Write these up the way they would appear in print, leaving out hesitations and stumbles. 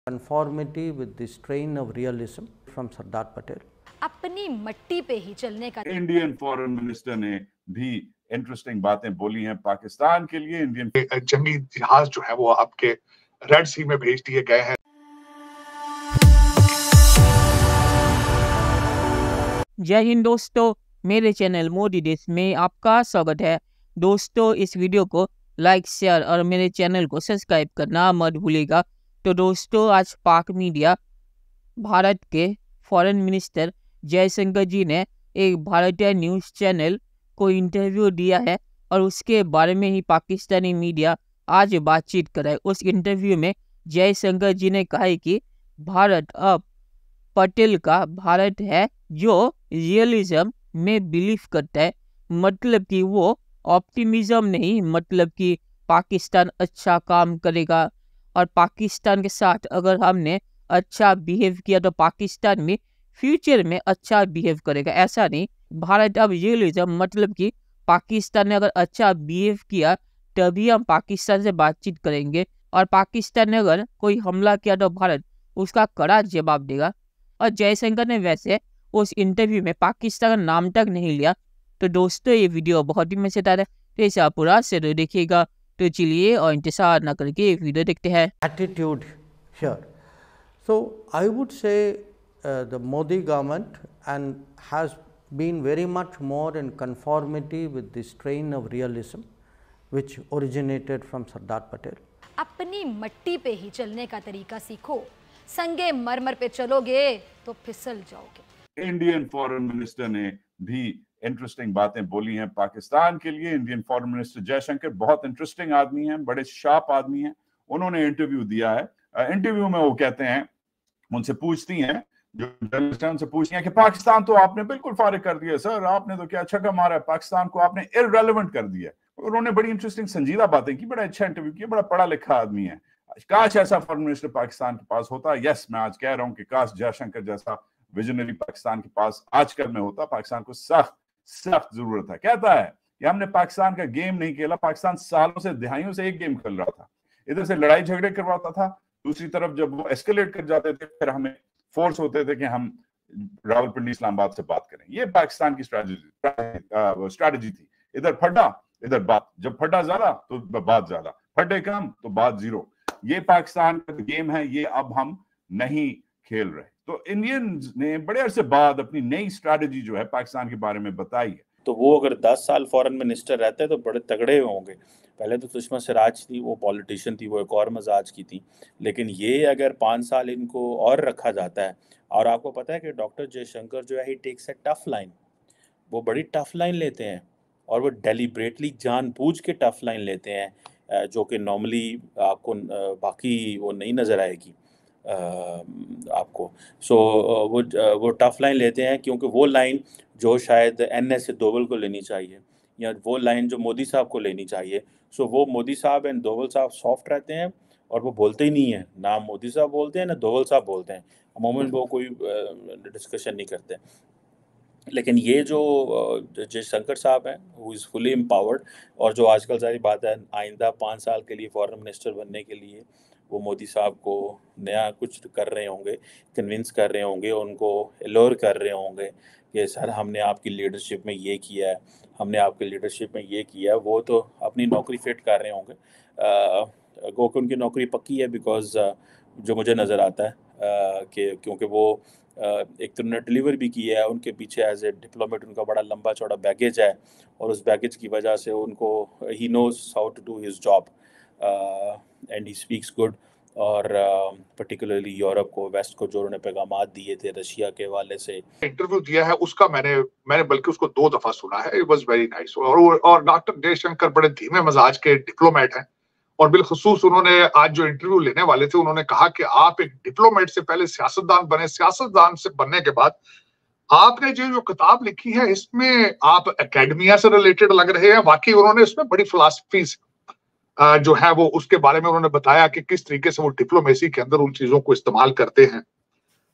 conformity with the strain of realism from Sardar Patel. अपनी मट्टी पे ही चलने का इंडियन फॉरेन मिनिस्टर ने भी इंटरेस्टिंग बातें बोली हैं पाकिस्तान के लिए। इंडियन जंगी जहाज जो है वो आपके रेड सी में भेज दिए गए हैं। जय हिंद दोस्तों, मेरे चैनल मोदी देश में आपका स्वागत है। दोस्तों, इस वीडियो को लाइक, शेयर और मेरे चैनल को सब्सक्राइब करना मत भूलिएगा। तो दोस्तों, आज पाक मीडिया भारत के फॉरेन मिनिस्टर जयशंकर जी ने एक भारतीय न्यूज़ चैनल को इंटरव्यू दिया है और उसके बारे में ही पाकिस्तानी मीडिया आज बातचीत कर रहा है। उस इंटरव्यू में जयशंकर जी ने कहा है कि भारत अब पटेल का भारत है जो रियलिज्म में बिलीव करता है, मतलब कि वो ऑप्टिमिज्म नहीं, मतलब कि पाकिस्तान अच्छा काम करेगा और पाकिस्तान के साथ अगर हमने अच्छा बिहेव किया तो पाकिस्तान में फ्यूचर में अच्छा बिहेव करेगा। ऐसा नहीं, भारत अब रियलिज्म मतलब कि पाकिस्तान ने अगर अच्छा बिहेव किया तभी हम पाकिस्तान से बातचीत करेंगे और पाकिस्तान ने अगर कोई हमला किया तो भारत उसका कड़ा जवाब देगा। और जयशंकर ने वैसे उस इंटरव्यू में पाकिस्तान का नाम तक नहीं लिया। तो दोस्तों, ये वीडियो बहुत ही मजेदार है, तो इसे आप पूरा से देखिएगा। तो चलिए और इंतजार न करके वीडियो देखते हैं। Attitude here. So I would say the Modi government has been very much more in conformity with the strain of realism which originated from Sardar Patel. अपनी मट्टी पे ही चलने का तरीका सीखो, संगे मरमर पे चलोगे तो फिसल जाओगे। इंडियन फॉरेन मिनिस्टर ने भी इंटरेस्टिंग बातें बोली हैं पाकिस्तान के लिए। इंडियन फॉरेन मिनिस्टर जयशंकर बहुत इंटरेस्टिंग आदमी हैं, बड़े शार्प आदमी हैं। उन्होंने इंटरव्यू दिया है। इंटरव्यू में वो कहते हैं, उनसे पूछती हैं, जो जर्नलिस्ट हैं उनसे पूछती हैं कि पाकिस्तान तो आपने बिल्कुल फारिग कर दिया सर, आपने तो क्या छक्का मारा है, पाकिस्तान को आपने इररेलेवेंट कर दिया। उन्होंने बड़ी इंटरेस्टिंग संजीदा बातें की, बड़ा अच्छा इंटरव्यू किया, बड़ा पढ़ा लिखा आदमी है। काश ऐसा फॉरेन मिनिस्टर पाकिस्तान के पास होता। यस, मैं आज कह रहा हूं कि काश जयशंकर जैसा विजनरी पाकिस्तान के पास आजकल में होता। पाकिस्तान को सख्त जरूरत है। कहता है कि हमने पाकिस्तान का गेम नहीं खेला, पाकिस्तान सालों से दिहाइयों से एक गेम खेल रहा था। इधर से लड़ाई झगड़े करवाता था, दूसरी तरफ जब वो एस्केलेट कर जाते थे फिर हमें फोर्स होते थे कि हम रावलपिंडी इस्लामाबाद से बात करें। ये पाकिस्तान की स्ट्रैटेजी थी। इधर फड्डा इधर बात, जब फड्डा ज्यादा तो बात ज्यादा, फड्डे कम तो बात जीरो। ये पाकिस्तान का गेम है, ये अब हम नहीं खेल रहे। तो इंडियंस ने बड़े अरसे बाद अपनी नई स्ट्रैटेजी जो है पाकिस्तान के बारे में बताई है। तो वो अगर 10 साल फॉरेन मिनिस्टर रहते तो बड़े तगड़े होंगे। पहले तो सुषमा स्वराज थी, वो पॉलिटिशियन थी, वो एक और मजाज की थी। लेकिन ये अगर 5 साल इनको और रखा जाता है, और आपको पता है कि डॉक्टर जयशंकर जो है ही टेक्स ए टफ लाइन, वो बड़ी टफ लाइन लेते हैं और वो डेलिब्रेटली जानबूझ के टफ लाइन लेते हैं, जो कि नॉर्मली आपको बाकी वो नहीं नज़र आएगी आपको। सो वो टफ लाइन लेते हैं क्योंकि वो लाइन जो शायद NS दोवल को लेनी चाहिए या वो लाइन जो मोदी साहब को लेनी चाहिए। सो वो मोदी साहब एंड दोवल साहब सॉफ्ट रहते हैं और वो बोलते ही नहीं है, ना मोदी साहब बोलते हैं ना दोवल साहब बोलते हैं, अमूमन वो कोई डिस्कशन नहीं करते। लेकिन ये जो जयशंकर साहब हैं, हु इज़ फुली एम्पावर्ड, और जो आजकल सारी बात है आइंदा 5 साल के लिए फॉरेन मिनिस्टर बनने के लिए वो मोदी साहब को नया कुछ कर रहे होंगे, कन्विंस कर रहे होंगे, उनको एलोर कर रहे होंगे कि सर हमने आपकी लीडरशिप में ये किया है, हमने आपकी लीडरशिप में ये किया है। वो तो अपनी नौकरी फिट कर रहे होंगे। गो कि उनकी नौकरी पक्की है, बिकॉज जो मुझे नज़र आता है कि क्योंकि वो एक तो उन्होंने डिलीवर भी किया है, उनके पीछे एज ए डिप्लोमेट उनका बड़ा लंबा चौड़ा बैगेज है और उस बैगेज की वजह से उनको he knows how to do his job and he speaks good. और पर्टिकुलरली यूरोप को, वेस्ट को जो उन्होंने पैगाम दिए थे रशिया के हवाले से इंटरव्यू दिया है उसका मैंने बल्कि उसको 2 दफा सुना है। It was very nice. और डॉक्टर जयशंकर बड़े धीमे मजाज के डिप्लोमेट हैं और बिलखुसूस उन्होंने आज जो इंटरव्यू लेने वाले थे उन्होंने कहा कि आप एक डिप्लोमेट से पहले सियासतदान बने, सियासतदान से बनने के बाद आपने जो किताब लिखी है इसमें आप एकेडमिया से रिलेटेड लग रहे हैं। वाकई उन्होंने इसमें बड़ी फिलॉसफीज जो है वो उसके बारे में उन्होंने बताया कि किस तरीके से वो डिप्लोमेसी के अंदर उन चीजों को इस्तेमाल करते हैं।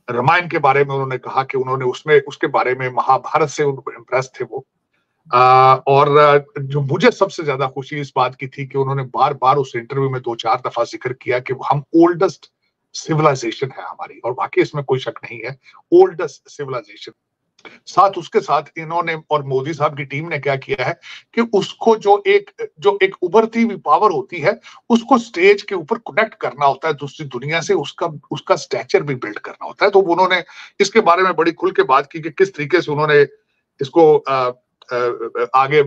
रामायण के बारे में उन्होंने कहा कि उन्होंने उसमें उसके बारे में महाभारत से उनको इम्प्रेस थे वो। और जो मुझे सबसे ज्यादा खुशी इस बात की थी कि उन्होंने बार बार उस इंटरव्यू में 2-4 दफा जिक्र किया कि हम ओल्डेस्ट सिविलाइजेशन है हमारी, और वाकई इसमें कोई शक नहीं है, ओल्डेस्ट सिविलाइजेशन। साथ उसके साथ इन्होंने और मोदी साहब की टीम ने क्या किया है कि उसको जो एक उभरती हुई पावर होती है उसको स्टेज के ऊपर कनेक्ट करना होता है दूसरी दुनिया से, उसका स्टैचर भी बिल्ड करना होता है। तो उन्होंने इसके बारे में बड़ी खुल के बात की कि किस तरीके से उन्होंने इसको आगे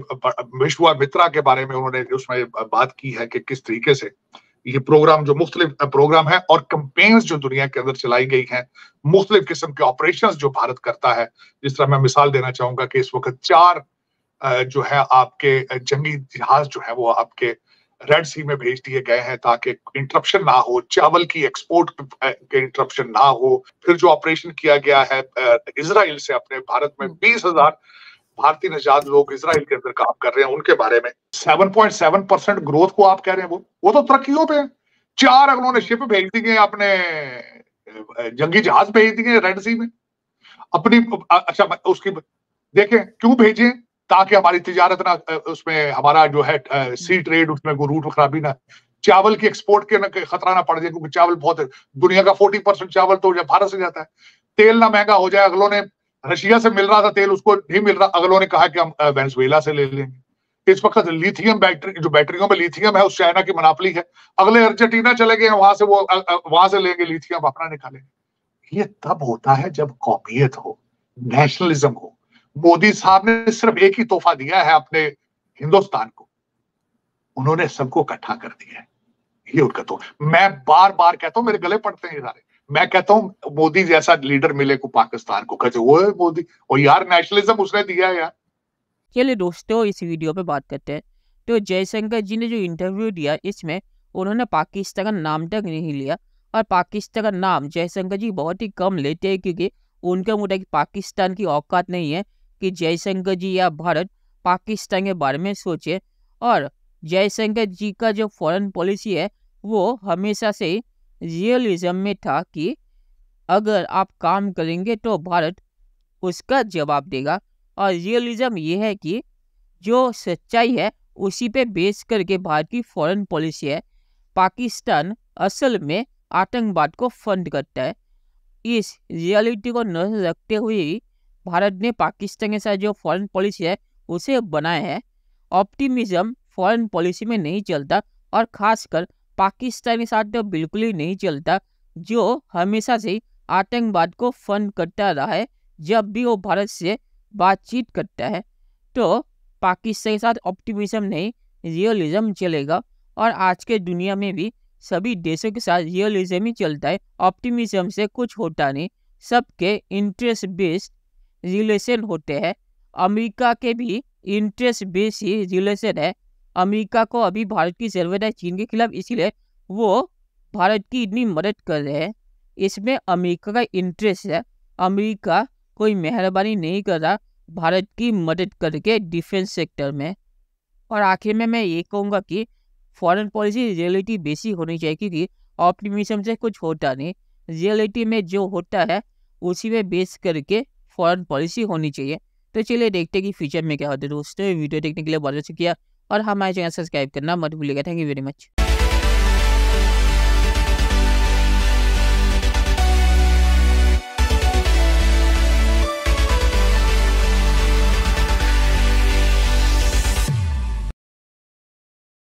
विश्वामित्रा के बारे में उन्होंने उसमें बात की है कि किस तरीके से ये प्रोग्राम जो मुख्तलिफ प्रोग्राम है और कैंपेन्स जो दुनिया के अंदर चलाई गई हैं, मुख्तलिफ किस्म के ऑपरेशंस जो भारत करता है। जिस तरह मैं मिसाल देना चाहूंगा कि इस वक्त 4 जो है आपके जंगी जहाज जो है वो आपके रेड सी में भेज दिए गए हैं ताकि इंटरप्शन ना हो, चावल की एक्सपोर्ट के इंटरप्शन ना हो। फिर जो ऑपरेशन किया गया है इजराइल से अपने भारत में 20,000 भारतीय नजाद लोग इजराइल के अंदर काम कर रहे हैं, उनके बारे में 7.7% ग्रोथ को आप कह रहे हैं वो तो तरक्कियों पे है। 4 उन्होंने शिप भेज दी गए, अपने जंगी जहाज भेज दिए रेड सी में अपनी। अच्छा उसकी देखें क्यों भेजे, ताकि हमारी तिजारत ना उसमें हमारा जो है सी ट्रेड उसमें कोई रूट खराबी ना, चावल की एक्सपोर्ट के खतरा ना पड़ जाए, क्योंकि चावल बहुत है, दुनिया का 40% चावल तो भारत से जाता है। तेल ना महंगा हो जाए, अगलों ने रशिया से मिल रहा था तेल, उसको नहीं मिल रहा, अगलों ने कहा कि हम वेनेजुएला से ले लेंगे। इस वक्त लिथियम बैटरियों में लिथियम है उस चाइना की मनापली है, अगले अर्जेंटीना चले गए, वहां से लेंगे लिथियम अपना निकालेंगे। ये तब होता है जब कौमियत हो, नेशनलिज्म हो। मोदी साहब ने सिर्फ एक ही तोहफा दिया है अपने हिंदुस्तान को, उन्होंने सबको इकट्ठा कर दिया है। ये उनका तो मैं बार बार कहता हूं, मेरे गले पड़ते हैं ये सारे, मैं कहता हूं मोदी जैसा लीडर मिले को पाकिस्तान को, कहते वो है मोदी, और यार नेशनलिज्म उसने दिया है यार। चलिए दोस्तों इस वीडियो पे बात करते हैं। तो जयशंकर जी ने जो इंटरव्यू दिया इसमें उन्होंने पाकिस्तान का नाम तक नहीं लिया, और पाकिस्तान का नाम जयशंकर जी बहुत ही कम लेते हैं, क्योंकि उनके मुताबिक पाकिस्तान की औकात नहीं है कि जयशंकर जी या भारत पाकिस्तान के बारे में सोचे। और जयशंकर जी का जो फॉरेन पॉलिसी है वो हमेशा से रियलिज्म में था कि अगर आप काम करेंगे तो भारत उसका जवाब देगा। और रियलिज्म ये है कि जो सच्चाई है उसी पे बेस करके भारत की फॉरेन पॉलिसी है। पाकिस्तान असल में आतंकवाद को फंड करता है। इस रियलिटी को नजर रखते हुए भारत ने पाकिस्तान के साथ जो फॉरेन पॉलिसी है उसे बनाया है। ऑप्टिमिज्म फॉरेन पॉलिसी में नहीं चलता, और ख़ासकर पाकिस्तान के साथ तो बिल्कुल ही नहीं चलता, जो हमेशा से आतंकवाद को फंड करता रहा है। जब भी वो भारत से बातचीत करता है तो पाकिस्तान के साथ ऑप्टिमिज्म नहीं रियलिज्म चलेगा। और आज के दुनिया में भी सभी देशों के साथ रियलिज्म ही चलता है, ऑप्टिमिज्म से कुछ होता नहीं। सबके इंटरेस्ट बेस्ड रिलेशन होते हैं। अमेरिका के भी इंटरेस्ट बेस्ड ही रिलेशन है। अमेरिका को अभी भारत की ज़रूरत है चीन के खिलाफ, इसीलिए वो भारत की इतनी मदद कर रहे हैं। इसमें अमेरिका का इंटरेस्ट है। अमेरिका कोई मेहरबानी नहीं कर रहा भारत की मदद करके डिफेंस सेक्टर में। और आखिर में मैं ये कहूँगा कि फॉरेन पॉलिसी रियलिटी बेसी होनी चाहिए, क्योंकि ऑप्टिमिज्म से कुछ होता नहीं। रियलिटी में जो होता है उसी में बेस करके फॉरेन पॉलिसी होनी चाहिए। तो चलिए देखते हैं कि फ्यूचर में क्या होता है। दोस्तों वीडियो देखने के लिए बहुत शुक्रिया, और हमारे चैनल सब्सक्राइब करना मत भूलिएगा। Thank you very much.